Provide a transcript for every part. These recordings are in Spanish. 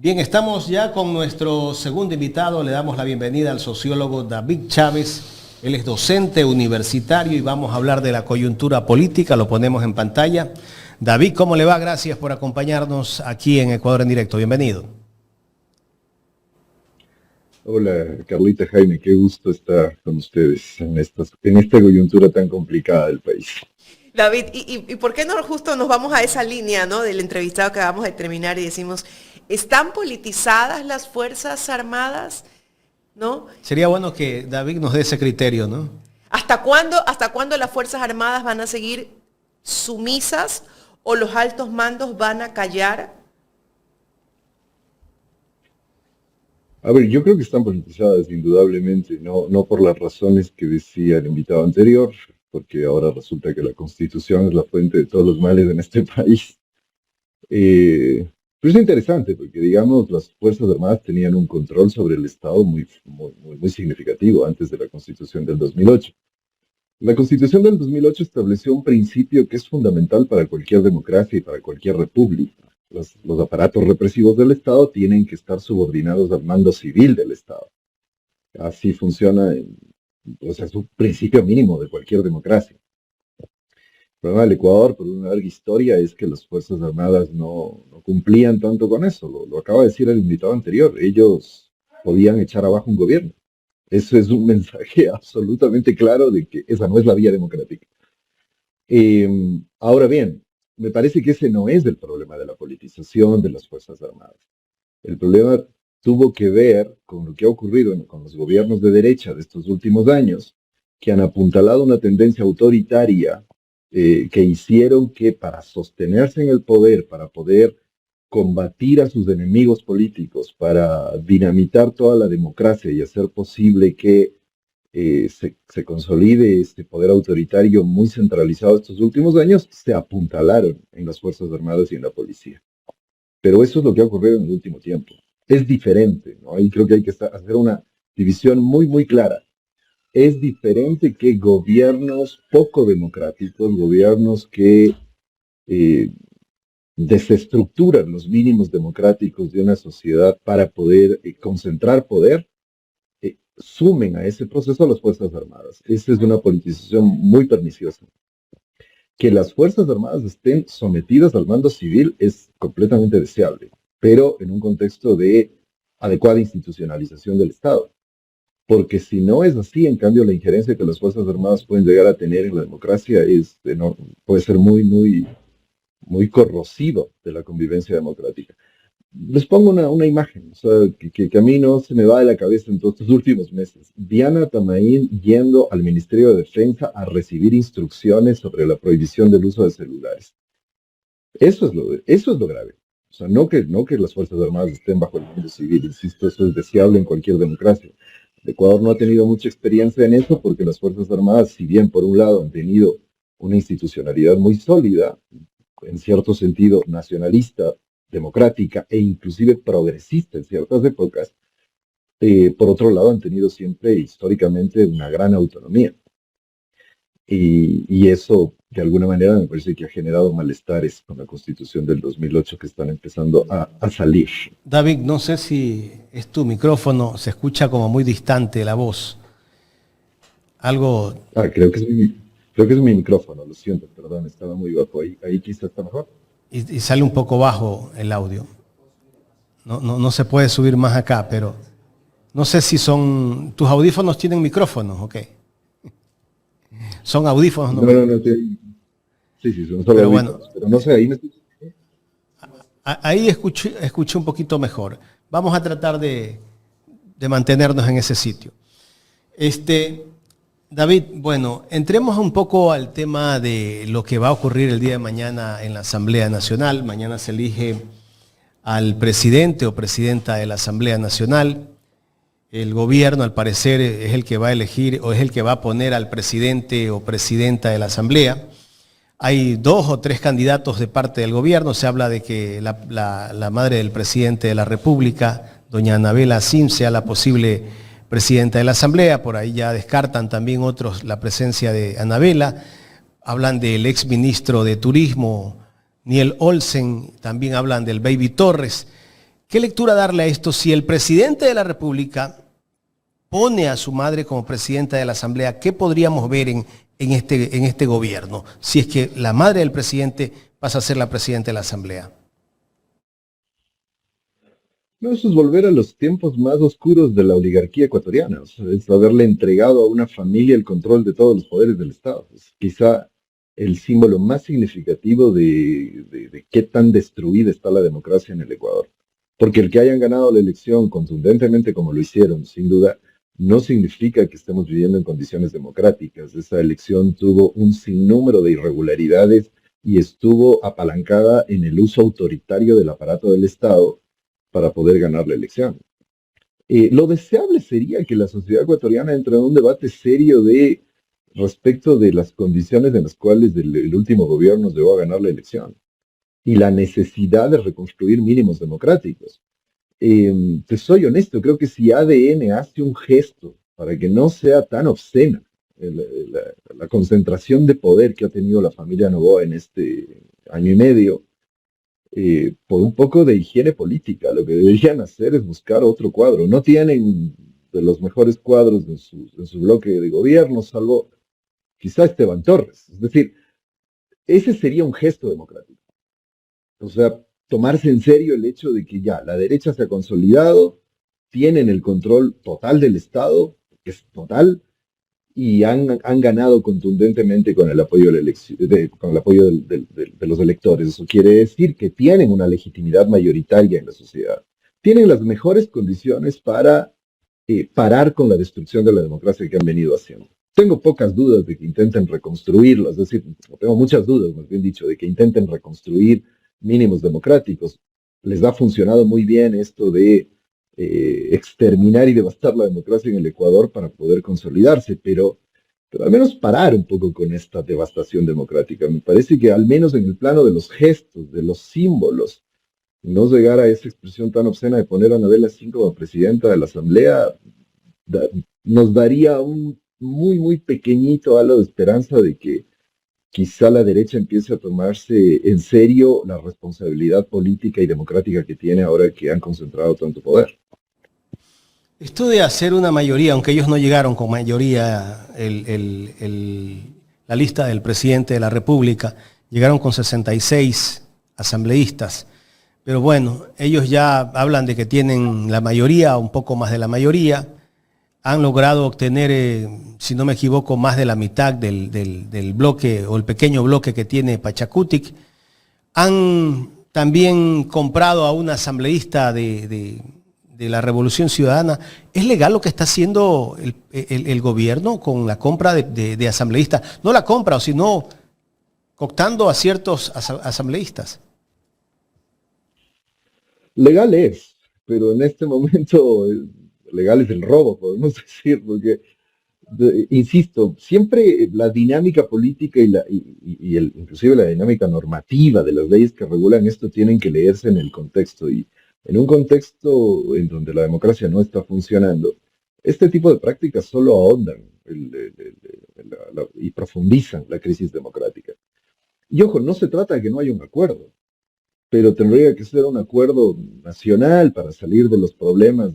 Bien, estamos ya con nuestro segundo invitado. Le damos la bienvenida al sociólogo David Chávez. Él es docente universitario y vamos a hablar de la coyuntura política. Lo ponemos en pantalla. David, ¿cómo le va? Gracias por acompañarnos aquí en Ecuador en Directo. Bienvenido. Hola, Carlita, Jaime, qué gusto estar con ustedes en esta coyuntura tan complicada del país. David, ¿y por qué no justo nos vamos a esa línea, ¿no?, del entrevistado que acabamos de terminar y decimos, ¿están politizadas las Fuerzas Armadas? ¿No? Sería bueno que David nos dé ese criterio, ¿no? ¿Hasta cuándo las Fuerzas Armadas van a seguir sumisas o los altos mandos van a callar? A ver, yo creo que están politizadas indudablemente, no por las razones que decía el invitado anterior, porque ahora resulta que la Constitución es la fuente de todos los males en este país. Pero es interesante porque, digamos, las Fuerzas Armadas tenían un control sobre el Estado muy significativo antes de la Constitución del 2008. La Constitución del 2008 estableció un principio que es fundamental para cualquier democracia y para cualquier república. Los aparatos represivos del Estado tienen que estar subordinados al mando civil del Estado. Así funciona, es un principio mínimo de cualquier democracia. El problema del Ecuador, por una larga historia, es que las Fuerzas Armadas no cumplían tanto con eso. Lo acaba de decir el invitado anterior. Ellos podían echar abajo un gobierno. Eso es un mensaje absolutamente claro de que esa no es la vía democrática. Ahora bien, me parece que ese no es el problema de la politización de las Fuerzas Armadas. El problema tuvo que ver con lo que ha ocurrido con los gobiernos de derecha de estos últimos años, que han apuntalado una tendencia autoritaria que hicieron que para sostenerse en el poder, para poder combatir a sus enemigos políticos, para dinamitar toda la democracia y hacer posible que se consolide este poder autoritario muy centralizado estos últimos años, se apuntalaron en las Fuerzas Armadas y en la policía. Pero eso es lo que ha ocurrido en el último tiempo. Es diferente, ¿no? Ahí creo que hay que hacer una división muy clara. Es diferente que gobiernos poco democráticos, gobiernos que desestructuran los mínimos democráticos de una sociedad para poder concentrar poder, sumen a ese proceso a las Fuerzas Armadas. Esa es una politización muy perniciosa. Que las Fuerzas Armadas estén sometidas al mando civil es completamente deseable, pero en un contexto de adecuada institucionalización del Estado. Porque si no es así, en cambio, la injerencia que las Fuerzas Armadas pueden llegar a tener en la democracia puede ser muy corrosivo de la convivencia democrática. Les pongo una imagen, o sea, que a mí no se me va de la cabeza en todos estos últimos meses. Diana Tamaín yendo al Ministerio de Defensa a recibir instrucciones sobre la prohibición del uso de celulares. Eso es lo grave. O sea, no que las Fuerzas Armadas estén bajo el mando civil, insisto, eso es deseable en cualquier democracia. El Ecuador no ha tenido mucha experiencia en eso porque las Fuerzas Armadas, si bien por un lado han tenido una institucionalidad muy sólida, en cierto sentido nacionalista, democrática e inclusive progresista en ciertas épocas, por otro lado han tenido siempre históricamente una gran autonomía. Y eso, de alguna manera, me parece que ha generado malestares con la Constitución del 2008 que están empezando a salir. David, no sé si es tu micrófono, se escucha como muy distante la voz. Algo... Creo que es mi micrófono, lo siento, perdón, estaba muy bajo. Ahí quizá está mejor. Y sale un poco bajo el audio. No se puede subir más acá, pero no sé si son... ¿Tus audífonos tienen micrófonos? Ok. Son audífonos. No, sí, son solo pero audífonos. Bueno, pero no sé, ahí me estoy... Ahí escuché un poquito mejor. Vamos a tratar de mantenernos en ese sitio. David, bueno, entremos un poco al tema de lo que va a ocurrir el día de mañana en la Asamblea Nacional. Mañana se elige al presidente o presidenta de la Asamblea Nacional. El gobierno, al parecer, es el que va a elegir o es el que va a poner al presidente o presidenta de la Asamblea. Hay 2 o 3 candidatos de parte del gobierno. Se habla de que la madre del presidente de la República, doña Anabela Sim, sea la posible presidenta de la Asamblea. Por ahí ya descartan también otros la presencia de Anabela. Hablan del exministro de Turismo, Niel Olsen. También hablan del Baby Torres. ¿Qué lectura darle a esto si el presidente de la República pone a su madre como presidenta de la Asamblea? ¿Qué podríamos ver en este gobierno si es que la madre del presidente pasa a ser la presidenta de la Asamblea? No, eso es volver a los tiempos más oscuros de la oligarquía ecuatoriana. O sea, es haberle entregado a una familia el control de todos los poderes del Estado. Es quizá el símbolo más significativo de qué tan destruida está la democracia en el Ecuador. Porque el que hayan ganado la elección contundentemente como lo hicieron, sin duda, no significa que estemos viviendo en condiciones democráticas. Esa elección tuvo un sinnúmero de irregularidades y estuvo apalancada en el uso autoritario del aparato del Estado para poder ganar la elección. Lo deseable sería que la sociedad ecuatoriana entre en un debate serio respecto de las condiciones en las cuales el último gobierno llegó a ganar la elección y la necesidad de reconstruir mínimos democráticos. Te soy honesto, creo que si ADN hace un gesto para que no sea tan obscena la concentración de poder que ha tenido la familia Noboa en este año y medio, por un poco de higiene política, lo que deberían hacer es buscar otro cuadro. No tienen de los mejores cuadros en su bloque de gobierno, salvo quizá Esteban Torres. Es decir, ese sería un gesto democrático. O sea, tomarse en serio el hecho de que ya la derecha se ha consolidado, tienen el control total del Estado, que es total, y han ganado contundentemente con el apoyo, de los electores. Eso quiere decir que tienen una legitimidad mayoritaria en la sociedad. Tienen las mejores condiciones para parar con la destrucción de la democracia que han venido haciendo. Tengo pocas dudas de que intenten reconstruirlo, es decir, tengo muchas dudas, más bien dicho, de que intenten reconstruir mínimos democráticos. Les ha funcionado muy bien esto de exterminar y devastar la democracia en el Ecuador para poder consolidarse, pero al menos parar un poco con esta devastación democrática. Me parece que al menos en el plano de los gestos, de los símbolos, no llegar a esa expresión tan obscena de poner a Anabel Asín como presidenta de la Asamblea, nos daría un muy, muy pequeñito halo de esperanza de que quizá la derecha empiece a tomarse en serio la responsabilidad política y democrática que tiene ahora que han concentrado tanto poder. Esto de hacer una mayoría, aunque ellos no llegaron con mayoría, la lista del presidente de la República, llegaron con 66 asambleístas. Pero bueno, ellos ya hablan de que tienen la mayoría, un poco más de la mayoría. Han logrado obtener, si no me equivoco, más de la mitad del bloque o el pequeño bloque que tiene Pachacutic. Han también comprado a un asambleísta de la Revolución Ciudadana. ¿Es legal lo que está haciendo el gobierno con la compra de asambleístas? No la compra, sino cooptando a ciertos asambleístas. Legal es, pero en este momento legal es el robo, podemos decir, porque, insisto, siempre la dinámica política inclusive la dinámica normativa de las leyes que regulan esto tienen que leerse en el contexto, y en un contexto en donde la democracia no está funcionando, este tipo de prácticas solo ahondan y profundizan la crisis democrática. Y ojo, no se trata de que no haya un acuerdo, pero tendría que ser un acuerdo nacional para salir de los problemas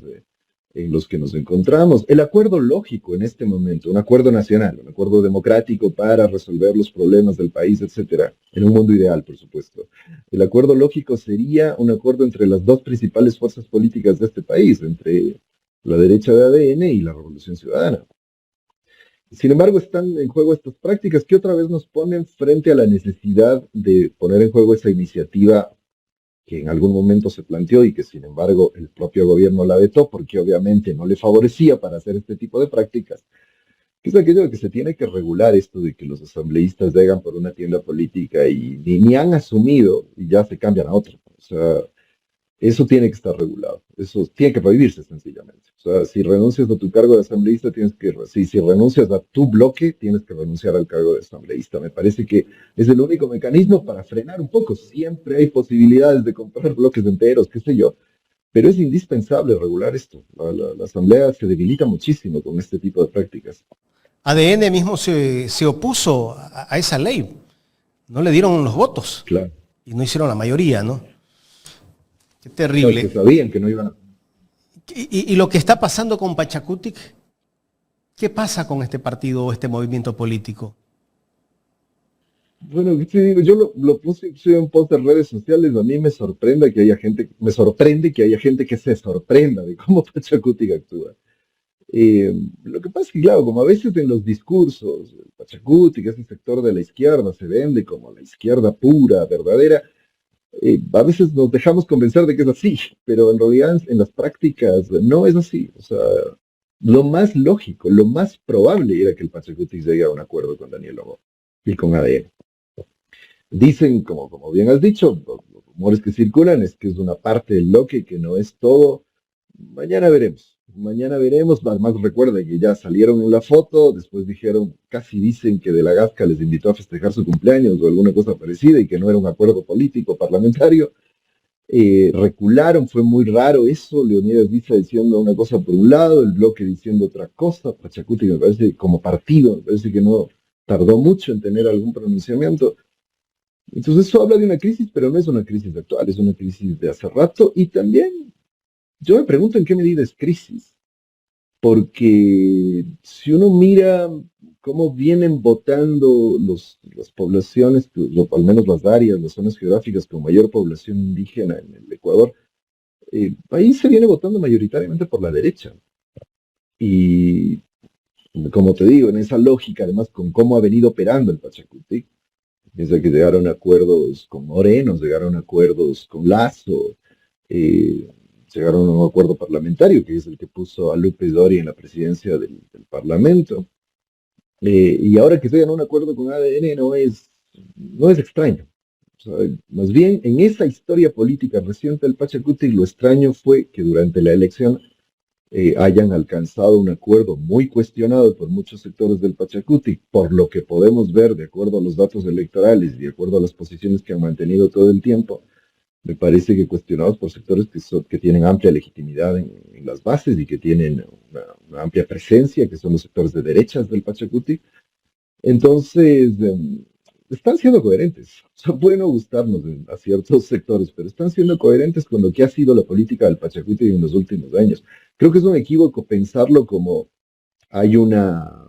en los que nos encontramos. El acuerdo lógico en este momento, un acuerdo nacional, un acuerdo democrático para resolver los problemas del país, etcétera, en un mundo ideal, por supuesto. El acuerdo lógico sería un acuerdo entre las dos principales fuerzas políticas de este país, entre la derecha de ADN y la Revolución Ciudadana. Sin embargo, están en juego estas prácticas que otra vez nos ponen frente a la necesidad de poner en juego esa iniciativa que en algún momento se planteó y que sin embargo el propio gobierno la vetó porque obviamente no le favorecía para hacer este tipo de prácticas, que es aquello de que se tiene que regular esto de que los asambleístas llegan por una tienda política y ni han asumido y ya se cambian a otra. O sea, eso tiene que estar regulado, eso tiene que prohibirse sencillamente. O sea, si renuncias a tu cargo de asambleísta, si renuncias a tu bloque, tienes que renunciar al cargo de asambleísta. Me parece que es el único mecanismo para frenar un poco. Siempre hay posibilidades de comprar bloques enteros, qué sé yo, pero es indispensable regular esto. La asamblea se debilita muchísimo con este tipo de prácticas. ADN mismo se opuso a esa ley, no le dieron los votos. Claro. Y no hicieron la mayoría, ¿no? Qué No, terrible. que sabían que no iban a... Y lo que está pasando con Pachacutic, ¿qué pasa con este partido o este movimiento político? Bueno, ¿qué te digo? Yo lo puse en un post de redes sociales. A mí me sorprende que haya gente que se sorprenda de cómo Pachacutic actúa. Lo que pasa es que, claro, como a veces en los discursos, el Pachacuti, que es el sector de la izquierda, se vende como la izquierda pura, verdadera, a veces nos dejamos convencer de que es así, pero en realidad en las prácticas no es así. O sea, lo más lógico, lo más probable era que el Pachacuti llegue a un acuerdo con Daniel Lobo y con ADN. Dicen, como bien has dicho, los rumores que circulan es que es una parte del bloque, que no es todo. Mañana veremos. Mañana veremos. Además, recuerden que ya salieron en la foto, después dijeron, casi dicen que De la Gasca les invitó a festejar su cumpleaños o alguna cosa parecida y que no era un acuerdo político parlamentario. Recularon, fue muy raro eso. Leonidas Diza diciendo una cosa por un lado, el bloque diciendo otra cosa. Pachacuti me parece, como partido, me parece que no tardó mucho en tener algún pronunciamiento. Entonces eso habla de una crisis, pero no es una crisis actual, es una crisis de hace rato. Y también yo me pregunto en qué medida es crisis, porque si uno mira cómo vienen votando las poblaciones, al menos las áreas, las zonas geográficas con mayor población indígena en el Ecuador, ahí se viene votando mayoritariamente por la derecha. Y como te digo, en esa lógica, además con cómo ha venido operando el Pachacutic, desde que llegaron a acuerdos con Morenos, llegaron a acuerdos con Lazo, eh, llegaron a un acuerdo parlamentario, que es el que puso a Lupe Doria en la presidencia del Parlamento. Y ahora que llegan a un acuerdo con ADN no es extraño. O sea, más bien, en esa historia política reciente del Pachacuti, lo extraño fue que durante la elección hayan alcanzado un acuerdo muy cuestionado por muchos sectores del Pachacuti, por lo que podemos ver de acuerdo a los datos electorales y de acuerdo a las posiciones que han mantenido todo el tiempo. Me parece que cuestionados por sectores que tienen amplia legitimidad en las bases y que tienen una amplia presencia, que son los sectores de derechas del Pachacuti. Entonces, están siendo coherentes. O sea, puede no gustarnos a ciertos sectores, pero están siendo coherentes con lo que ha sido la política del Pachacuti en los últimos años. Creo que es un equívoco pensarlo como hay una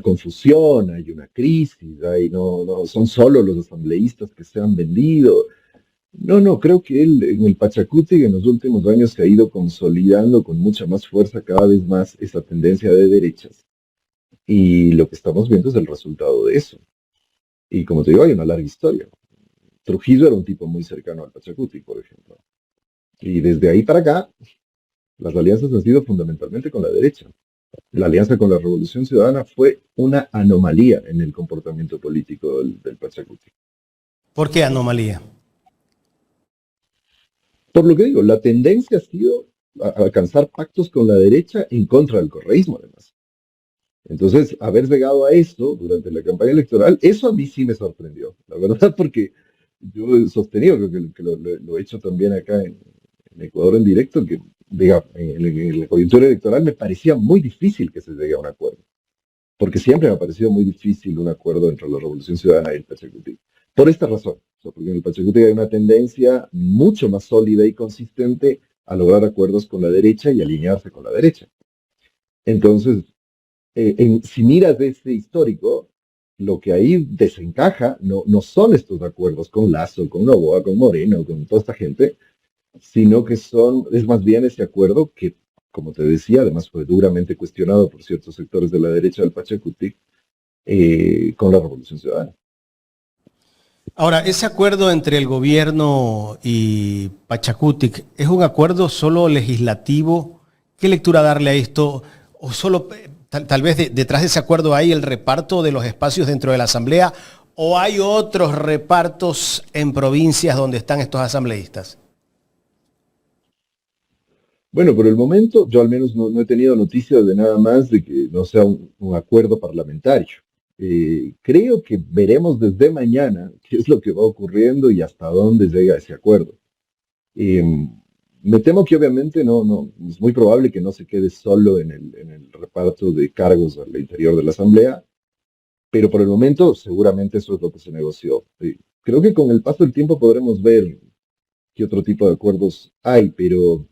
confusión, hay una crisis, no son solo los asambleístas que se han vendido. No, no, creo que en el Pachacuti en los últimos años se ha ido consolidando con mucha más fuerza cada vez más esa tendencia de derechas. Y lo que estamos viendo es el resultado de eso. Y como te digo, hay una larga historia. Trujillo era un tipo muy cercano al Pachacuti, por ejemplo. Y desde ahí para acá, las alianzas han sido fundamentalmente con la derecha. La alianza con la Revolución Ciudadana fue una anomalía en el comportamiento político del Pachacuti. ¿Por qué anomalía? Por lo que digo, la tendencia ha sido a alcanzar pactos con la derecha en contra del correísmo, además. Entonces, haber llegado a esto durante la campaña electoral, eso a mí sí me sorprendió, la verdad, porque yo he sostenido, creo que lo he hecho también acá en Ecuador en directo, que diga, en la coyuntura electoral me parecía muy difícil que se llegue a un acuerdo, porque siempre me ha parecido muy difícil un acuerdo entre la Revolución Ciudadana y el Pachacuti. Por esta razón, o sea, porque en el Pachacuti hay una tendencia mucho más sólida y consistente a lograr acuerdos con la derecha y alinearse con la derecha. Entonces, si miras de ese histórico, lo que ahí desencaja no son estos acuerdos con Lazo, con Noboa, con Moreno, con toda esta gente, sino que es más bien ese acuerdo que, como te decía, además fue duramente cuestionado por ciertos sectores de la derecha del Pachacuti, con la Revolución Ciudadana. Ahora, ese acuerdo entre el gobierno y Pachacutic, ¿es un acuerdo solo legislativo? ¿Qué lectura darle a esto? ¿O solo, tal vez detrás de ese acuerdo hay el reparto de los espacios dentro de la Asamblea? ¿O hay otros repartos en provincias donde están estos asambleístas? Bueno, por el momento yo al menos no he tenido noticias de nada más de que no sea un acuerdo parlamentario. Creo que veremos desde mañana qué es lo que va ocurriendo y hasta dónde llega ese acuerdo. Eh, Me temo que obviamente no, es muy probable que no se quede solo en el reparto de cargos al interior de la Asamblea, pero por el momento seguramente eso es lo que se negoció. Creo que con el paso del tiempo podremos ver qué otro tipo de acuerdos hay, pero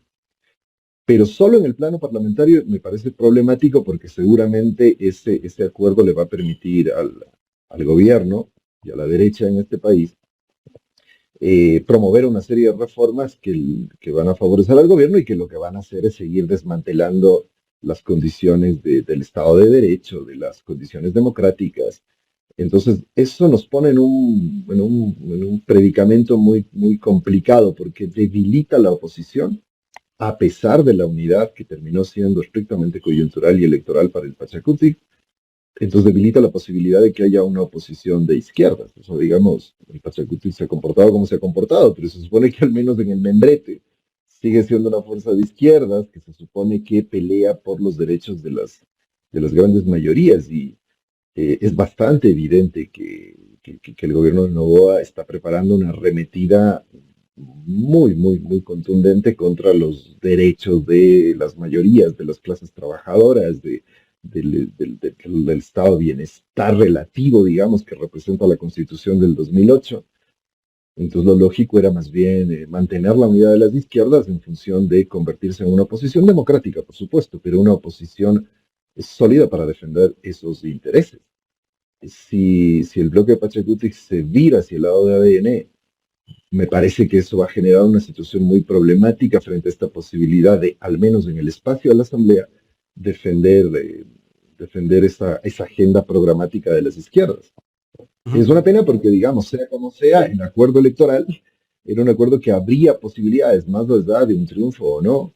solo en el plano parlamentario me parece problemático porque seguramente ese acuerdo le va a permitir al gobierno y a la derecha en este país promover una serie de reformas que van a favorecer al gobierno y que lo que van a hacer es seguir desmantelando las condiciones del Estado de Derecho, de las condiciones democráticas. Entonces, eso nos pone en un predicamento muy, muy complicado porque debilita la oposición a pesar de la unidad que terminó siendo estrictamente coyuntural y electoral para el Pachacuti. Entonces debilita la posibilidad de que haya una oposición de izquierdas. O sea, digamos, el Pachacuti se ha comportado como se ha comportado, pero se supone que al menos en el membrete sigue siendo una fuerza de izquierdas que se supone que pelea por los derechos de las grandes mayorías. Y es bastante evidente que el gobierno de Noboa está preparando una arremetida muy, muy, muy contundente contra los derechos de las mayorías, de las clases trabajadoras, del estado de bienestar relativo, digamos, que representa la Constitución del 2008. Entonces lo lógico era más bien mantener la unidad de las izquierdas en función de convertirse en una oposición democrática, por supuesto, pero una oposición sólida para defender esos intereses. Si el bloque de Pachacuti se vira hacia el lado de ADN, me parece que eso va a generar una situación muy problemática frente a esta posibilidad de, al menos en el espacio de la Asamblea, defender esa agenda programática de las izquierdas. Es una pena porque, digamos, sea como sea, el acuerdo electoral era un acuerdo que habría posibilidades, más allá de un triunfo o no,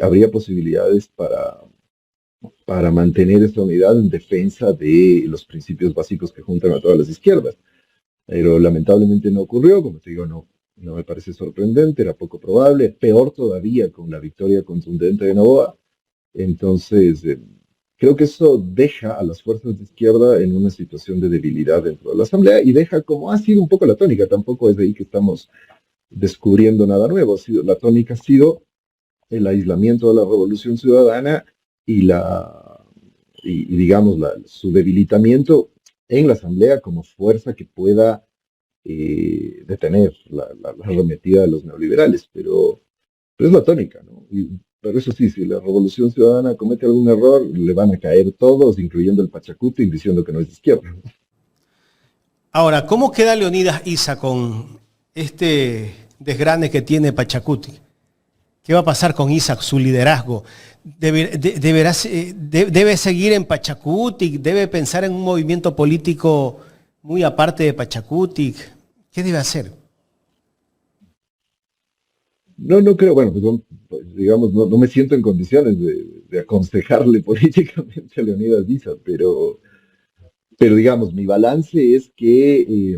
habría posibilidades para mantener esta unidad en defensa de los principios básicos que juntan a todas las izquierdas. Pero lamentablemente no ocurrió, como te digo, no me parece sorprendente, era poco probable, peor todavía con la victoria contundente de Noboa. Entonces, creo que eso deja a las fuerzas de izquierda en una situación de debilidad dentro de la Asamblea y deja como ha sido un poco la tónica, tampoco es de ahí que estamos descubriendo nada nuevo, la tónica ha sido el aislamiento de la Revolución Ciudadana y digamos, su debilitamiento en la Asamblea como fuerza que pueda detener la arremetida de los neoliberales, pero es la tónica, ¿no? Pero eso sí, si la Revolución Ciudadana comete algún error, le van a caer todos, incluyendo el Pachacuti, diciendo que no es de izquierda. Ahora, ¿cómo queda Leonidas Issa con este desgrane que tiene Pachacuti? ¿Qué va a pasar con Issa, su liderazgo? ¿Debe seguir en Pachacuti? ¿Debe pensar en un movimiento político muy aparte de Pachacuti? ¿Qué debe hacer? No creo, bueno, pues, digamos, no me siento en condiciones de aconsejarle políticamente a Leonidas Issa, pero digamos, mi balance es que,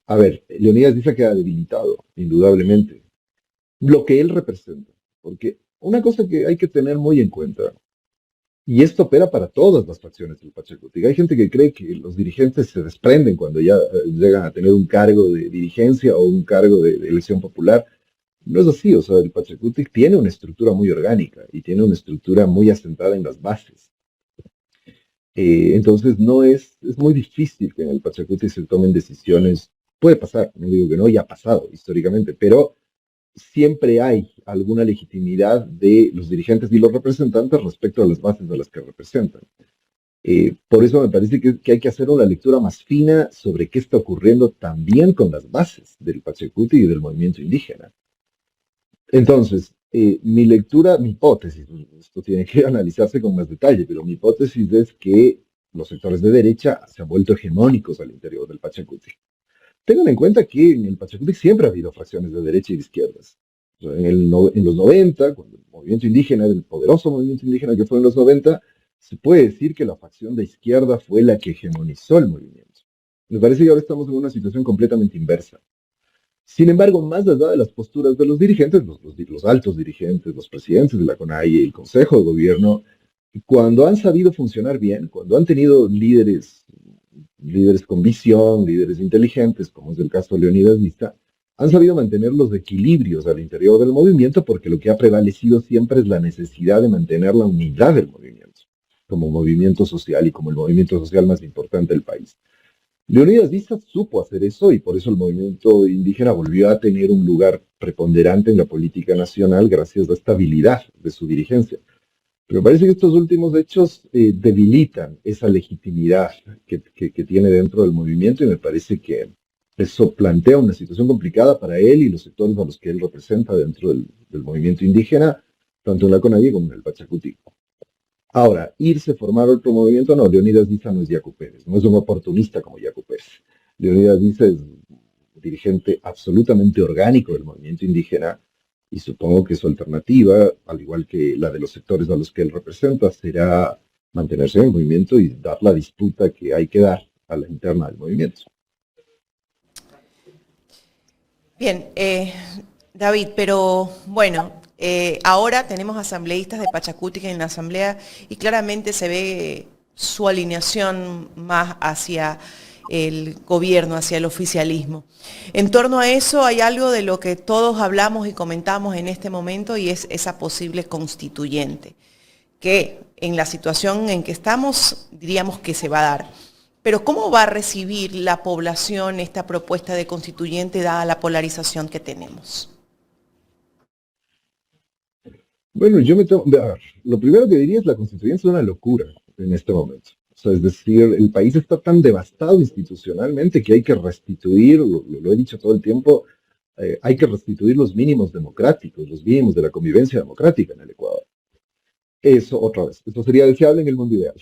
a ver, Leonidas Issa queda debilitado, indudablemente, lo que él representa, porque una cosa que hay que tener muy en cuenta, y esto opera para todas las facciones del Pachacuti, hay gente que cree que los dirigentes se desprenden cuando ya llegan a tener un cargo de dirigencia o un cargo de elección popular. No es así, o sea, el Pachacuti tiene una estructura muy orgánica y tiene una estructura muy asentada en las bases. Entonces es muy difícil que en el Pachacuti se tomen decisiones. Puede pasar, no digo que no, ya ha pasado históricamente, pero siempre hay alguna legitimidad de los dirigentes y los representantes respecto a las bases de las que representan. Por eso me parece que hay que hacer una lectura más fina sobre qué está ocurriendo también con las bases del Pachacuti y del movimiento indígena. Entonces, mi lectura, mi hipótesis, esto tiene que analizarse con más detalle, pero mi hipótesis es que los sectores de derecha se han vuelto hegemónicos al interior del Pachacuti. Tengan en cuenta que en el Pachacuti siempre ha habido fracciones de derecha y de izquierdas. O sea, en los 90, cuando el movimiento indígena, el poderoso movimiento indígena que fue en los 90, se puede decir que la facción de izquierda fue la que hegemonizó el movimiento. Me parece que ahora estamos en una situación completamente inversa. Sin embargo, más allá de las posturas de los dirigentes, los altos dirigentes, los presidentes de la CONAIE, el Consejo de Gobierno, cuando han sabido funcionar bien, cuando han tenido líderes con visión, líderes inteligentes, como es el caso de Leonidas Issa, han sabido mantener los equilibrios al interior del movimiento porque lo que ha prevalecido siempre es la necesidad de mantener la unidad del movimiento, como movimiento social y como el movimiento social más importante del país. Leonidas Díaz supo hacer eso y por eso el movimiento indígena volvió a tener un lugar preponderante en la política nacional gracias a la estabilidad de su dirigencia. Pero me parece que estos últimos hechos debilitan esa legitimidad que tiene dentro del movimiento y me parece que eso plantea una situación complicada para él y los sectores a los que él representa dentro del movimiento indígena, tanto en la CONAIE como en el Pachacuti. Ahora, irse a formar otro movimiento, no, Leonidas Diza no es Yacu Pérez, no es un oportunista como Yacu Pérez. Leonidas Diza es un dirigente absolutamente orgánico del movimiento indígena y supongo que su alternativa, al igual que la de los sectores a los que él representa, será mantenerse en el movimiento y dar la disputa que hay que dar a la interna del movimiento. Bien, David, pero bueno, ahora tenemos asambleístas de Pachacuti en la asamblea y claramente se ve su alineación más hacia el gobierno, hacia el oficialismo. En torno a eso hay algo de lo que todos hablamos y comentamos en este momento y es esa posible constituyente, que en la situación en que estamos diríamos que se va a dar. Pero ¿cómo va a recibir la población esta propuesta de constituyente dada la polarización que tenemos? Bueno, a ver, lo primero que diría es la constituyente es una locura en este momento. O sea, es decir, el país está tan devastado institucionalmente que hay que restituir, lo he dicho todo el tiempo, hay que restituir los mínimos democráticos, los mínimos de la convivencia democrática en el Ecuador. Eso, otra vez, eso sería deseable en el mundo ideal.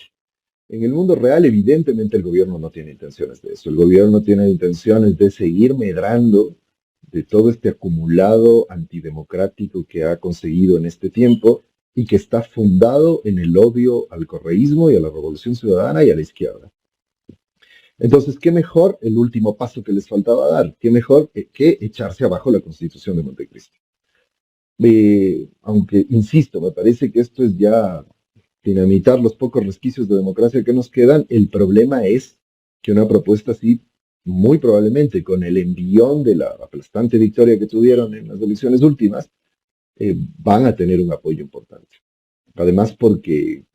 En el mundo real, evidentemente, el gobierno no tiene intenciones de eso. El gobierno tiene intenciones de seguir medrando de todo este acumulado antidemocrático que ha conseguido en este tiempo y que está fundado en el odio al correísmo y a la revolución ciudadana y a la izquierda. Entonces, ¿qué mejor el último paso que les faltaba dar? ¿Qué mejor que echarse abajo la Constitución de Montecristi? Aunque, insisto, me parece que esto es ya dinamitar los pocos resquicios de democracia que nos quedan. El problema es que una propuesta así, muy probablemente con el envión de la aplastante victoria que tuvieron en las elecciones últimas, van a tener un apoyo importante. Además porque,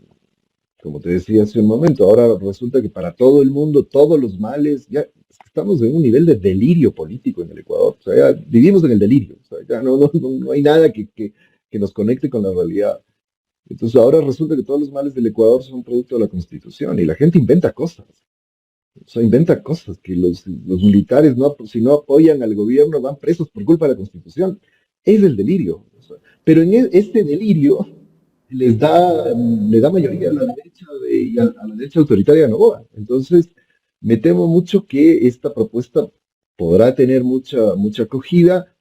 como te decía hace un momento, ahora resulta que para todo el mundo, todos los males, ya estamos en un nivel de delirio político en el Ecuador. O sea, ya vivimos en el delirio. O sea, ya no hay nada que nos conecte con la realidad. Entonces ahora resulta que todos los males del Ecuador son producto de la Constitución y la gente inventa cosas. O sea, inventa cosas que los militares, si no apoyan al gobierno, van presos por culpa de la Constitución. Es el delirio. O sea, pero en este delirio le da mayoría a la derecha, y a la derecha autoritaria de Noboa. Entonces, me temo mucho que esta propuesta podrá tener mucha acogida.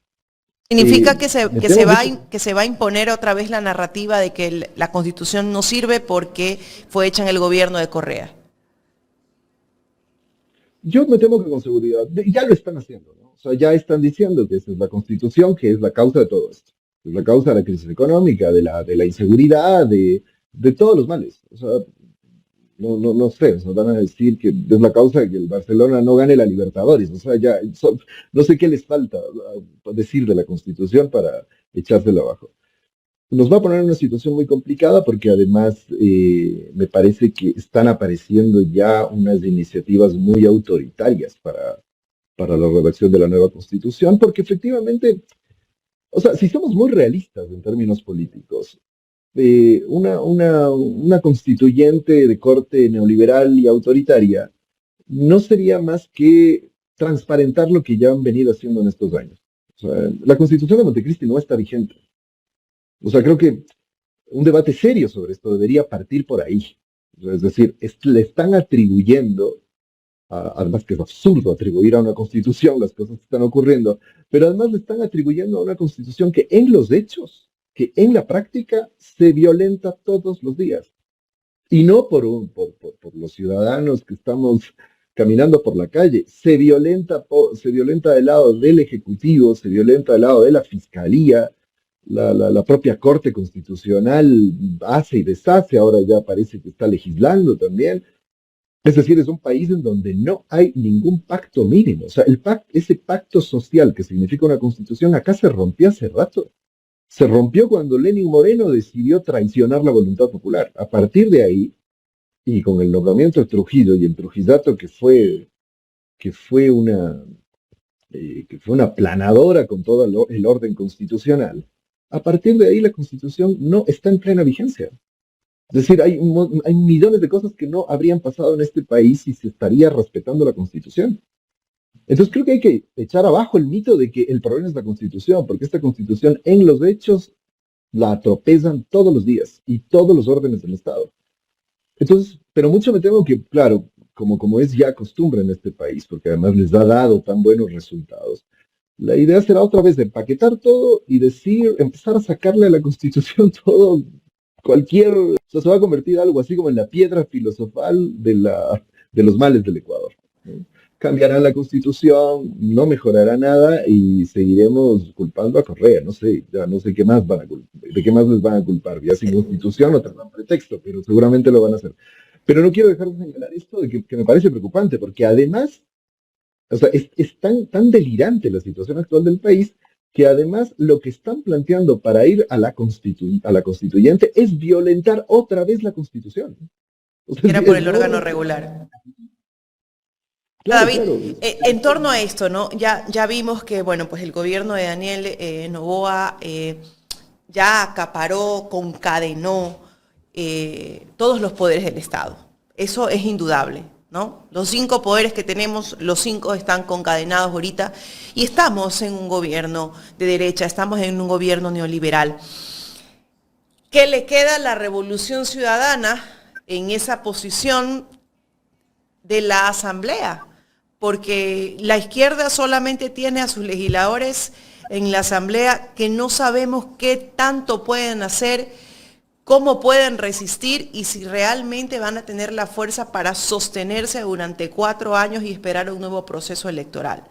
¿Significa que se va a imponer otra vez la narrativa de que la Constitución no sirve porque fue hecha en el gobierno de Correa? Yo me temo que con seguridad, ya lo están haciendo, ¿no? O sea, ya están diciendo que esa es la Constitución, que es la causa de todo esto. Es la causa de la crisis económica, de la inseguridad, de todos los males. O sea, no sé, nos van a decir que es la causa de que el Barcelona no gane la Libertadores. O sea, no sé qué les falta decir de la Constitución para echársela abajo. Nos va a poner en una situación muy complicada porque además me parece que están apareciendo ya unas iniciativas muy autoritarias para la redacción de la nueva Constitución, porque efectivamente, o sea, si somos muy realistas en términos políticos, una constituyente de corte neoliberal y autoritaria no sería más que transparentar lo que ya han venido haciendo en estos años. O sea, la Constitución de Montecristi no está vigente. O sea, creo que un debate serio sobre esto debería partir por ahí. O sea, es decir, le están atribuyendo, además que es absurdo atribuir a una constitución las cosas que están ocurriendo, pero además le están atribuyendo a una constitución que en los hechos, que en la práctica se violenta todos los días. Y no por los ciudadanos que estamos caminando por la calle, se violenta del lado del Ejecutivo, se violenta del lado de la Fiscalía. La propia Corte Constitucional hace y deshace, ahora ya parece que está legislando también. Es decir, es un país en donde no hay ningún pacto mínimo. O sea, ese pacto social que significa una constitución acá se rompió hace rato. Se rompió cuando Lenín Moreno decidió traicionar la voluntad popular. A partir de ahí, y con el nombramiento de Trujillo y el trujillato que fue que fue una aplanadora con todo el orden constitucional, a partir de ahí la Constitución no está en plena vigencia. Es decir, hay millones de cosas que no habrían pasado en este país si se estaría respetando la Constitución. Entonces creo que hay que echar abajo el mito de que el problema es la Constitución, porque esta Constitución en los hechos la atropellan todos los días y todos los órdenes del Estado. Entonces, pero mucho me temo que, claro, como es ya costumbre en este país, porque además les ha dado tan buenos resultados, la idea será otra vez de empaquetar todo y decir, empezar a sacarle a la Constitución todo, o sea, se va a convertir algo así como en la piedra filosofal de los males del Ecuador, ¿no? Cambiarán la Constitución, no mejorará nada y seguiremos culpando a Correa. No sé, ya no sé qué más de qué más les van a culpar. Ya sin Constitución no tendrán pretexto, pero seguramente lo van a hacer. Pero no quiero dejar de señalar esto de que me parece preocupante, porque además, o sea, es tan delirante la situación actual del país que además lo que están planteando para ir a la constituyente es violentar otra vez la Constitución. O sea, Era por el órgano regular. Claro, David, claro. en torno a esto, ¿no? Ya vimos que, bueno, pues el gobierno de Daniel Noboa ya acaparó, concadenó todos los poderes del Estado. Eso es indudable, ¿no? Los 5 poderes que tenemos, los 5 están concadenados ahorita y estamos en un gobierno de derecha, estamos en un gobierno neoliberal. ¿Qué le queda a la Revolución Ciudadana en esa posición de la Asamblea? Porque la izquierda solamente tiene a sus legisladores en la Asamblea que no sabemos qué tanto pueden hacer, cómo pueden resistir y si realmente van a tener la fuerza para sostenerse durante 4 años y esperar un nuevo proceso electoral.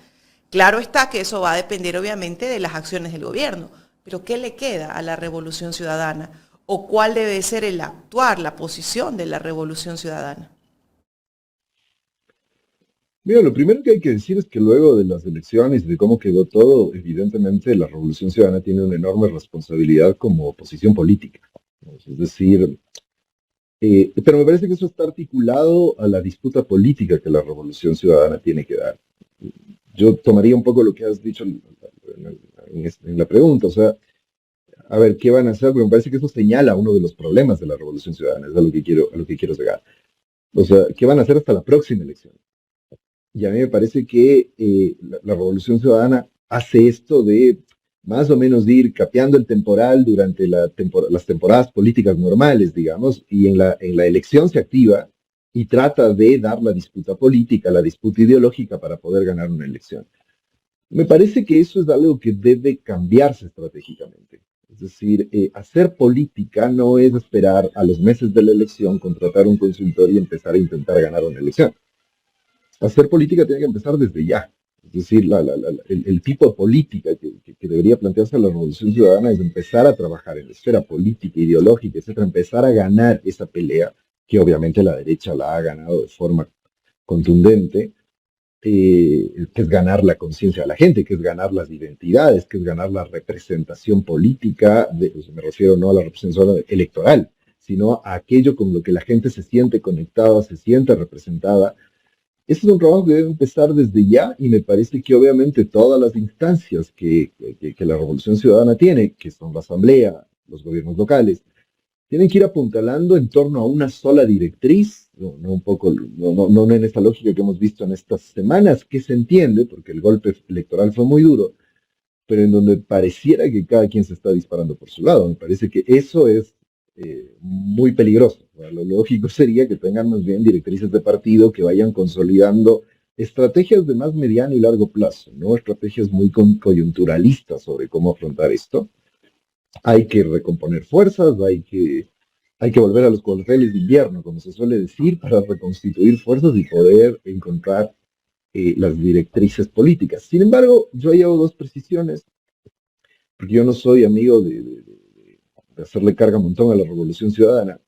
Claro está que eso va a depender obviamente de las acciones del gobierno, pero ¿qué le queda a la Revolución Ciudadana? ¿O cuál debe ser el actuar, la posición de la Revolución Ciudadana? Mira, lo primero que hay que decir es que luego de las elecciones y de cómo quedó todo, evidentemente la Revolución Ciudadana tiene una enorme responsabilidad como oposición política, ¿no? Es decir, pero me parece que eso está articulado a la disputa política que la Revolución Ciudadana tiene que dar. Yo tomaría un poco lo que has dicho en la pregunta, o sea, a ver, ¿qué van a hacer? Porque me parece que eso señala uno de los problemas de la Revolución Ciudadana, es a lo que quiero llegar. O sea, ¿qué van a hacer hasta la próxima elección? Y a mí me parece que la Revolución Ciudadana hace esto de más o menos de ir capeando el temporal durante las temporadas políticas normales, digamos, y en la elección se activa y trata de dar la disputa política, la disputa ideológica para poder ganar una elección. Me parece que eso es algo que debe cambiarse estratégicamente. Es decir, hacer política no es esperar a los meses de la elección, contratar un consultor y empezar a intentar ganar una elección. Hacer política tiene que empezar desde ya. Es decir, el tipo de política que debería plantearse la Revolución Ciudadana es empezar a trabajar en la esfera política, ideológica, etcétera, empezar a ganar esa pelea, que obviamente la derecha la ha ganado de forma contundente, que es ganar la conciencia de la gente, que es ganar las identidades, que es ganar la representación política, pues me refiero no a la representación electoral, sino a aquello con lo que la gente se siente conectada, se siente representada. Este es un trabajo que debe empezar desde ya y me parece que obviamente todas las instancias que la Revolución Ciudadana tiene, que son la Asamblea, los gobiernos locales, tienen que ir apuntalando en torno a una sola directriz, no en esta lógica que hemos visto en estas semanas, que se entiende, porque el golpe electoral fue muy duro, pero en donde pareciera que cada quien se está disparando por su lado. Me parece que eso es muy peligroso. Lo lógico sería que tengan más bien directrices de partido que vayan consolidando estrategias de más mediano y largo plazo, no estrategias muy coyunturalistas sobre cómo afrontar esto. Hay que recomponer fuerzas, hay que volver a los cuarteles de invierno, como se suele decir, para reconstituir fuerzas y poder encontrar las directrices políticas. Sin embargo, yo ahí hago 2 precisiones, porque yo no soy amigo de hacerle carga un montón a la Revolución Ciudadana.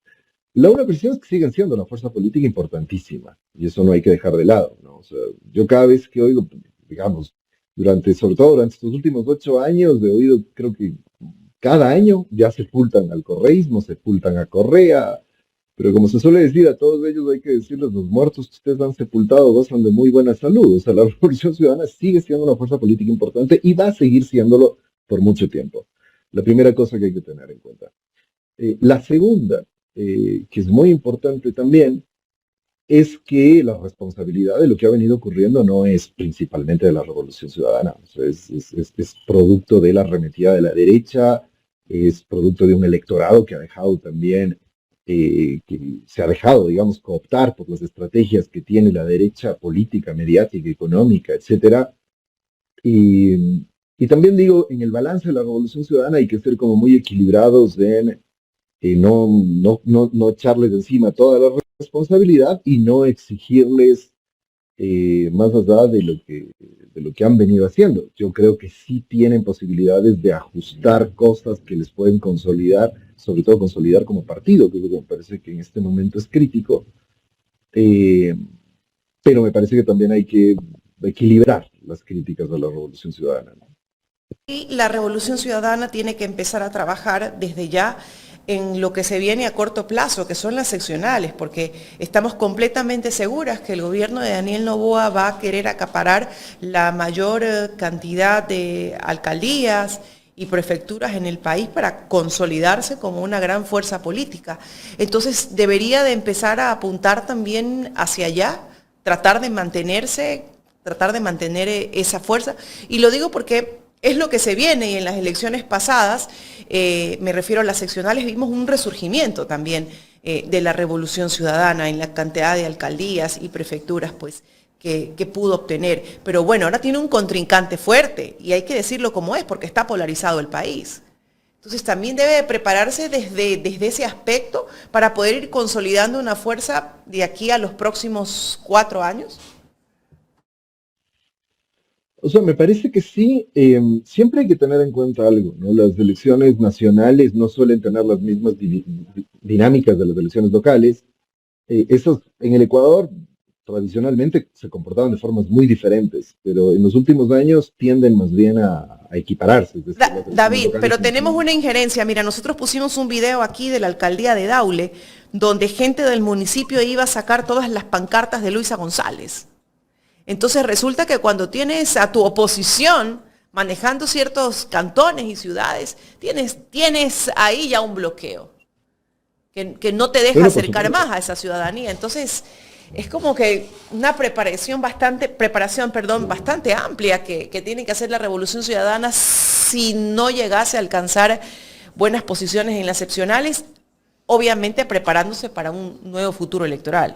La una precisión es que siguen siendo una fuerza política importantísima, y eso no hay que dejar de lado, ¿no? O sea, yo cada vez que oigo, digamos, sobre todo durante estos últimos 8 años, he oído, creo que cada año ya sepultan al correísmo, sepultan a Correa, Pero como se suele decir, a todos ellos hay que decirles, los muertos que ustedes han sepultado gozan de muy buena salud. O sea, la Revolución Ciudadana sigue siendo una fuerza política importante y va a seguir siéndolo por mucho tiempo. La primera cosa que hay que tener en cuenta. La segunda, que es muy importante también, es que la responsabilidad de lo que ha venido ocurriendo no es principalmente de la Revolución Ciudadana. O sea, es producto de la arremetida de la derecha, es producto de un electorado que ha dejado también, que se ha dejado, digamos, cooptar por las estrategias que tiene la derecha política, mediática, económica, etcétera. Y también digo, en el balance de la Revolución Ciudadana hay que ser como muy equilibrados en no echarles encima toda la responsabilidad y no exigirles más allá de lo que han venido haciendo. Yo creo que sí tienen posibilidades de ajustar cosas que les pueden consolidar, sobre todo consolidar como partido, que es lo que me parece que en este momento es crítico, eh, pero me parece que también hay que equilibrar las críticas a la Revolución Ciudadana, ¿no? Y la Revolución Ciudadana tiene que empezar a trabajar desde ya en lo que se viene a corto plazo, que son las seccionales, porque estamos completamente seguras que el gobierno de Daniel Noboa va a querer acaparar la mayor cantidad de alcaldías y prefecturas en el país para consolidarse como una gran fuerza política. Entonces debería de empezar a apuntar también hacia allá, tratar de mantenerse, tratar de mantener esa fuerza. Y lo digo porque es lo que se viene y en las elecciones pasadas, me refiero a las seccionales, vimos un resurgimiento también de la Revolución Ciudadana en la cantidad de alcaldías y prefecturas pues, que pudo obtener. Pero bueno, ahora tiene un contrincante fuerte y hay que decirlo como es porque está polarizado el país. Entonces también debe prepararse desde ese aspecto para poder ir consolidando una fuerza de aquí a los próximos 4 años. O sea, me parece que sí, siempre hay que tener en cuenta algo, ¿no? Las elecciones nacionales no suelen tener las mismas dinámicas de las elecciones locales. Esos en el Ecuador tradicionalmente se comportaban de formas muy diferentes, pero en los últimos años tienden más bien a equipararse. Es decir, las elecciones David, locales pero son tenemos como- una injerencia. Mira, nosotros pusimos un video aquí de la alcaldía de Daule, donde gente del municipio iba a sacar todas las pancartas de Luisa González. Entonces resulta que cuando tienes a tu oposición manejando ciertos cantones y ciudades, tienes ahí ya un bloqueo, que no te deja Bueno, por acercar supuesto. más a esa ciudadanía. Entonces, es como que una preparación bastante amplia que tiene que hacer la Revolución Ciudadana si no llegase a alcanzar buenas posiciones en las seccionales, obviamente preparándose para un nuevo futuro electoral.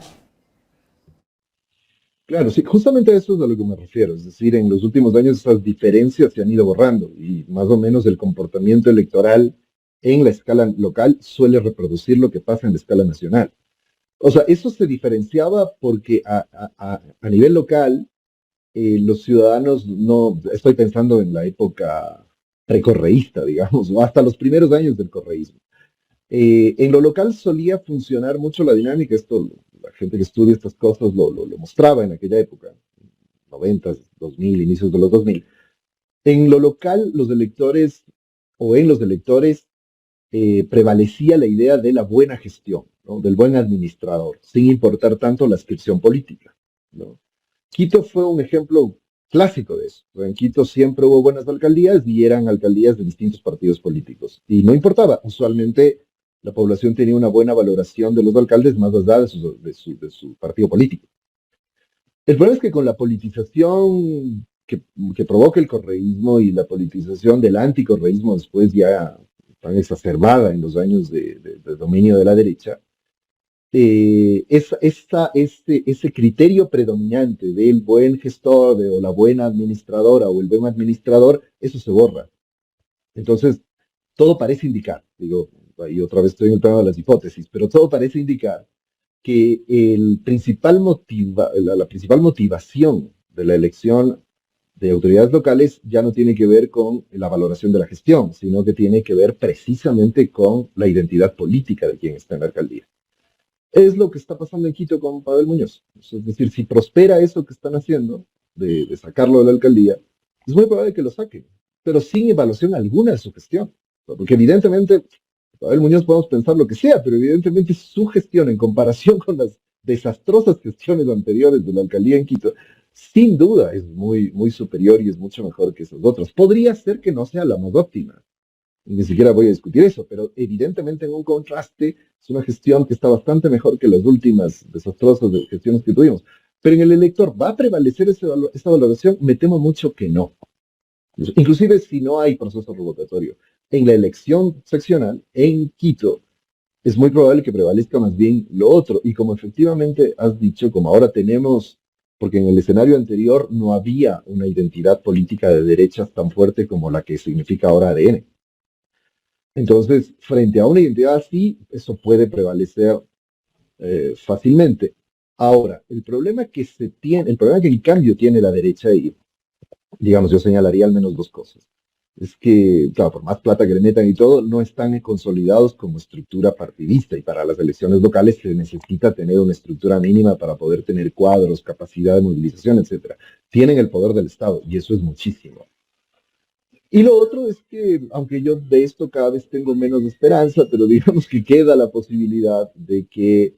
Claro, sí, justamente a eso es a lo que me refiero. Es decir, en los últimos años esas diferencias se han ido borrando y más o menos el comportamiento electoral en la escala local suele reproducir lo que pasa en la escala nacional. O sea, eso se diferenciaba porque a nivel local los ciudadanos no, estoy pensando en la época precorreísta, digamos, o hasta los primeros años del correísmo. En lo local solía funcionar mucho la dinámica, esto la gente que estudia estas cosas lo mostraba en aquella época, 90, 2000, inicios de los 2000. En lo local, los electores o en los electores prevalecía la idea de la buena gestión, ¿no? Del buen administrador, sin importar tanto la adscripción política, ¿no? Quito fue un ejemplo clásico de eso. En Quito siempre hubo buenas alcaldías y eran alcaldías de distintos partidos políticos. Y no importaba, usualmente la población tenía una buena valoración de los alcaldes más allá de su partido político. El problema es que con la politización que provoca el correísmo y la politización del anticorreísmo después ya tan exacerbada en los años de dominio de la derecha, ese criterio predominante del buen gestor o la buena administradora o el buen administrador, eso se borra. Entonces, todo parece indicar, digo, y otra vez estoy en el plano de las hipótesis, pero todo parece indicar que la principal motivación de la elección de autoridades locales ya no tiene que ver con la valoración de la gestión, sino que tiene que ver precisamente con la identidad política de quien está en la alcaldía. Es lo que está pasando en Quito con Pavel Muñoz. Es decir, si prospera eso que están haciendo, de sacarlo de la alcaldía, es muy probable que lo saquen, pero sin evaluación alguna de su gestión. Porque evidentemente Abel Muñoz podemos pensar lo que sea, pero evidentemente su gestión en comparación con las desastrosas gestiones anteriores de la alcaldía en Quito, sin duda es muy, muy superior y es mucho mejor que esos otros. Podría ser que no sea la más óptima, ni siquiera voy a discutir eso, pero evidentemente en un contraste es una gestión que está bastante mejor que las últimas desastrosas gestiones que tuvimos. Pero en el elector, ¿va a prevalecer esa valoración? Me temo mucho que no. Inclusive si no hay proceso revocatorio. En la elección seccional, en Quito, es muy probable que prevalezca más bien lo otro. Y como efectivamente has dicho, como ahora tenemos, porque en el escenario anterior no había una identidad política de derechas tan fuerte como la que significa ahora ADN. Entonces, frente a una identidad así, eso puede prevalecer fácilmente. Ahora, el problema que se tiene, el problema que en cambio tiene la derecha, y digamos, yo señalaría al menos dos cosas. Es que, claro, por más plata que le metan y todo, no están consolidados como estructura partidista y para las elecciones locales se necesita tener una estructura mínima para poder tener cuadros, capacidad de movilización, etcétera. Tienen el poder del Estado y eso es muchísimo. Y lo otro es que, aunque yo de esto cada vez tengo menos esperanza, pero digamos que queda la posibilidad de que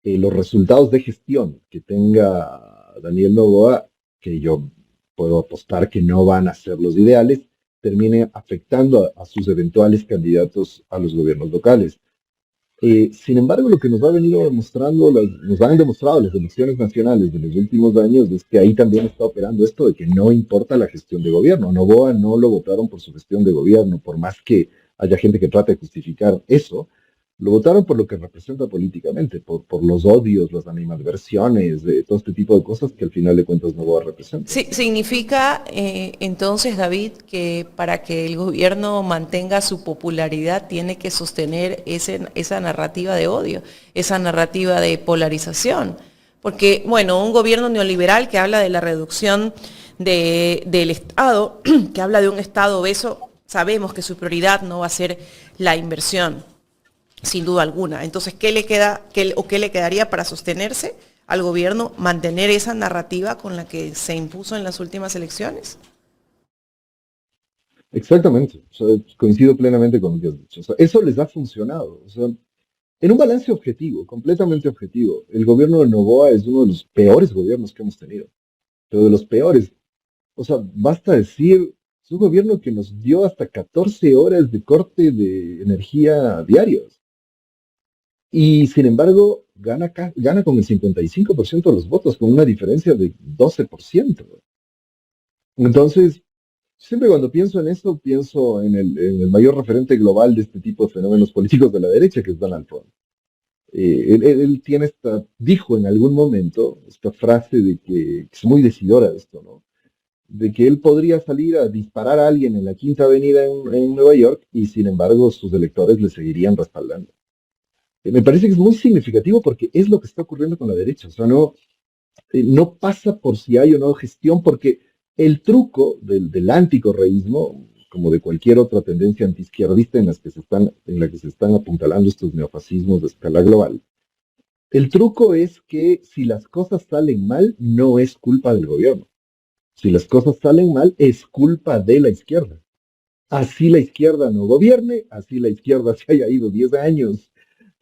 los resultados de gestión que tenga Daniel Noboa, que yo puedo apostar que no van a ser los ideales, termine afectando a sus eventuales candidatos a los gobiernos locales. Sin embargo, lo que nos ha venido demostrando, nos han demostrado las elecciones nacionales de los últimos años es que ahí también está operando esto de que no importa la gestión de gobierno. A Noboa no lo votaron por su gestión de gobierno, por más que haya gente que trate de justificar eso, lo votaron por lo que representa políticamente, por los odios, las animadversiones, de todo este tipo de cosas que al final de cuentas Noboa representa. Sí, significa entonces, David, que para que el gobierno mantenga su popularidad tiene que sostener esa narrativa de odio, esa narrativa de polarización. Porque, bueno, un gobierno neoliberal que habla de la reducción del Estado, que habla de un Estado obeso, sabemos que su prioridad no va a ser la inversión, sin duda alguna. Entonces, ¿qué le queda qué le quedaría para sostenerse al gobierno, mantener esa narrativa con la que se impuso en las últimas elecciones? Exactamente, o sea, coincido plenamente con lo que has dicho. O sea, eso les ha funcionado. O sea, en un balance objetivo, completamente objetivo, el gobierno de Noboa es uno de los peores gobiernos que hemos tenido, pero de los peores. O sea, basta decir, es un gobierno que nos dio hasta 14 horas de corte de energía diarios. Y sin embargo, gana con el 55% de los votos, con una diferencia de 12%. Entonces, siempre cuando pienso en esto, pienso en el mayor referente global de este tipo de fenómenos políticos de la derecha, que es Donald Trump. Él tiene dijo en algún momento esta frase de que es muy decidora de esto, ¿no? De que él podría salir a disparar a alguien en la Quinta Avenida en Nueva York y sin embargo sus electores le seguirían respaldando. Me parece que es muy significativo porque es lo que está ocurriendo con la derecha. O sea, no pasa por si hay o no gestión, porque el truco del anticorreísmo, como de cualquier otra tendencia antiizquierdista en la que se están apuntalando estos neofascismos de escala global, el truco es que si las cosas salen mal, no es culpa del gobierno. Si las cosas salen mal, es culpa de la izquierda. Así la izquierda no gobierne, así la izquierda se haya ido 10 años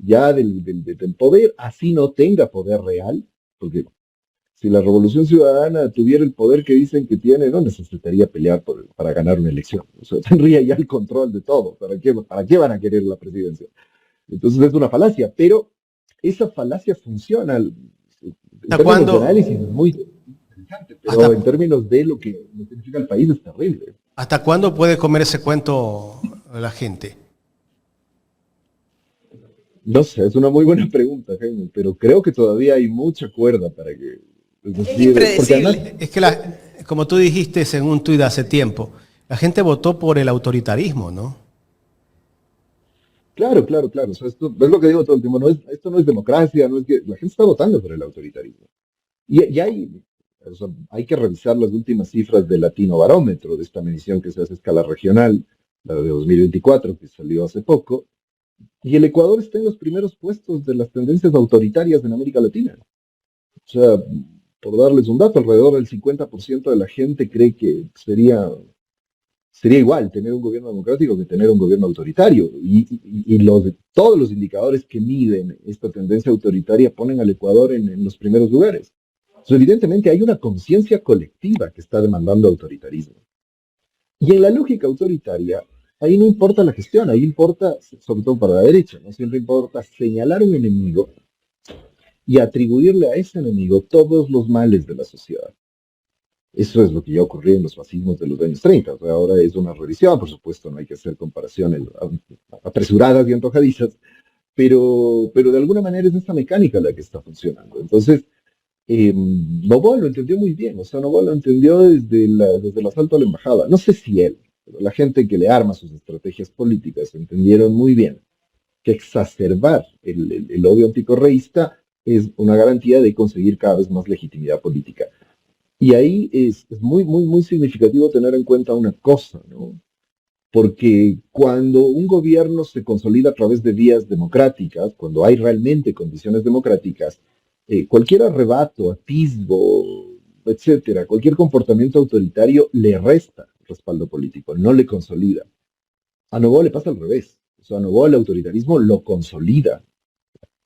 ya del poder, así no tenga poder real, porque si la Revolución Ciudadana tuviera el poder que dicen que tiene, no necesitaría pelear para ganar una elección. O sea, tendría ya el control de todo. ¿Para qué van a querer la presidencia? Entonces es una falacia, pero esa falacia funciona. En ¿Hasta términos de cuándo, análisis es muy interesante, pero hasta, en términos de lo que significa el país es terrible. hasta cuándo puede comer ese cuento la gente? No sé, es una muy buena pregunta, Jaime, pero creo que todavía hay mucha cuerda para que, es Es decir, porque además, impredecible. Es que, como tú dijiste en un tuit hace tiempo, la gente votó por el autoritarismo, ¿no? claro, claro, claro, o sea, esto es lo que digo todo el tiempo, esto no es democracia, no es que la gente está votando por el autoritarismo. Y o sea, hay que revisar las últimas cifras del Latino Barómetro, de esta medición que se hace a escala regional, la de 2024, que salió hace poco, y el Ecuador está en los primeros puestos de las tendencias autoritarias en América Latina. O sea, por darles un dato, alrededor del 50% de la gente cree que sería Sería igual tener un gobierno democrático que tener un gobierno autoritario. Todos los indicadores que miden esta tendencia autoritaria ponen al Ecuador en los primeros lugares. Entonces, evidentemente hay una conciencia colectiva que está demandando autoritarismo. Y en la lógica autoritaria, ahí no importa la gestión, ahí importa, sobre todo para la derecha, no siempre importa señalar un enemigo y atribuirle a ese enemigo todos los males de la sociedad. Eso es lo que ya ocurrió en los fascismos de los años 30. O sea, ahora es una revisión, por supuesto, no hay que hacer comparaciones apresuradas y antojadizas, pero de alguna manera es esta mecánica la que está funcionando. Entonces, Noboa lo entendió muy bien, o sea, Noboa lo entendió desde el asalto a la embajada. No sé si él, pero la gente que le arma sus estrategias políticas entendieron muy bien que exacerbar el odio anticorreísta es una garantía de conseguir cada vez más legitimidad política. Y ahí es muy, muy, muy significativo tener en cuenta una cosa, ¿no? Porque cuando un gobierno se consolida a través de vías democráticas, cuando hay realmente condiciones democráticas, cualquier arrebato, atisbo, etcétera, cualquier comportamiento autoritario le resta respaldo político, no le consolida. A Noboa le pasa al revés. O sea, a Noboa el autoritarismo lo consolida.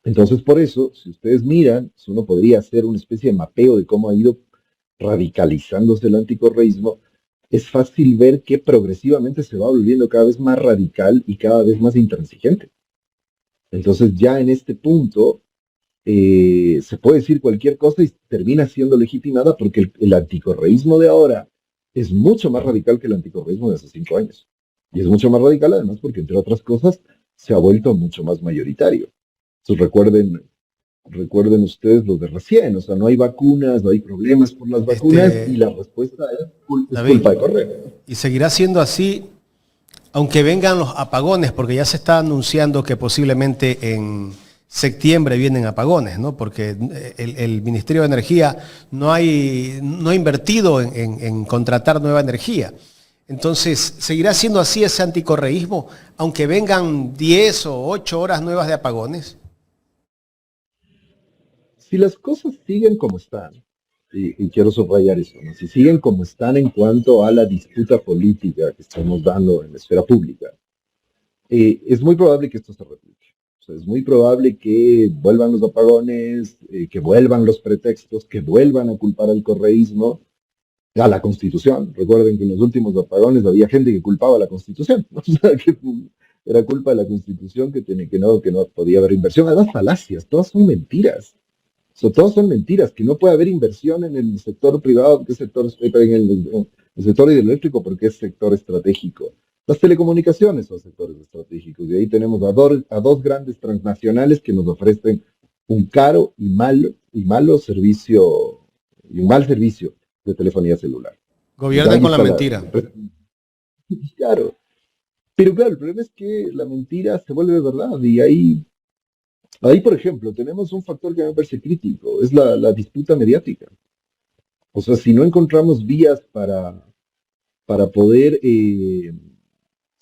Entonces, por eso, si ustedes miran, uno podría hacer una especie de mapeo de cómo ha ido radicalizándose el anticorreísmo, es fácil ver que progresivamente se va volviendo cada vez más radical y cada vez más intransigente. Entonces ya en este punto se puede decir cualquier cosa y termina siendo legitimada porque el anticorreísmo de ahora es mucho más radical que el anticorreísmo de hace 5 años. Y es mucho más radical además porque, entre otras cosas, se ha vuelto mucho más mayoritario. Entonces recuerden ustedes lo de recién, o sea, no hay vacunas, no hay problemas por las vacunas y la respuesta es culpa de Correa. Y seguirá siendo así, aunque vengan los apagones, porque ya se está anunciando que posiblemente en septiembre vienen apagones, ¿no? Porque el Ministerio de Energía no ha invertido en contratar nueva energía. Entonces, ¿seguirá siendo así ese anticorreísmo, aunque vengan 10 o 8 horas nuevas de apagones? Si las cosas siguen como están, y quiero subrayar eso, ¿no? Si siguen como están en cuanto a la disputa política que estamos dando en la esfera pública, es muy probable que esto se replique. O sea, es muy probable que vuelvan los apagones, que vuelvan los pretextos, que vuelvan a culpar al correísmo, a la Constitución. Recuerden que en los últimos apagones había gente que culpaba a la Constitución, ¿no? O sea, que era culpa de la Constitución que no podía haber inversión. Además, falacias, todas son mentiras. Todos son mentiras, que no puede haber inversión en el sector privado, que es en el sector hidroeléctrico, porque es sector estratégico. Las telecomunicaciones son sectores estratégicos, y ahí tenemos a dos grandes transnacionales que nos ofrecen un caro y malo servicio, y un mal servicio de telefonía celular. Gobiernan con la mentira. Claro. Pero claro, el problema es que la mentira se vuelve verdad, y ahí, por ejemplo, tenemos un factor que me parece crítico, es la disputa mediática. O sea, si no encontramos vías para poder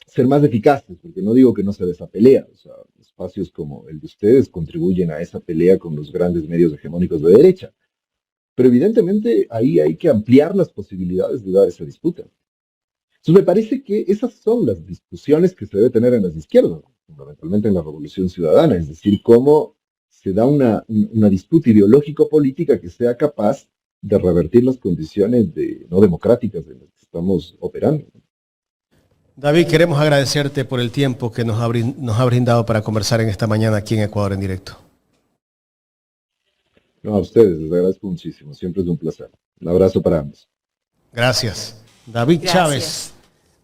ser más eficaces, porque no digo que no se dé esa pelea, o sea, espacios como el de ustedes contribuyen a esa pelea con los grandes medios hegemónicos de derecha. Pero evidentemente ahí hay que ampliar las posibilidades de dar esa disputa. Entonces me parece que esas son las discusiones que se debe tener en las izquierdas, fundamentalmente en la Revolución Ciudadana, es decir, cómo se da una disputa ideológico-política que sea capaz de revertir las condiciones no democráticas en las que estamos operando. David, queremos agradecerte por el tiempo que nos ha brindado para conversar en esta mañana aquí en Ecuador en Directo. No, a ustedes, les agradezco muchísimo, siempre es un placer. Un abrazo para ambos. Gracias. David Chávez,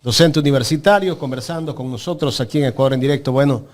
docente universitario, conversando con nosotros aquí en Ecuador en Directo. Bueno,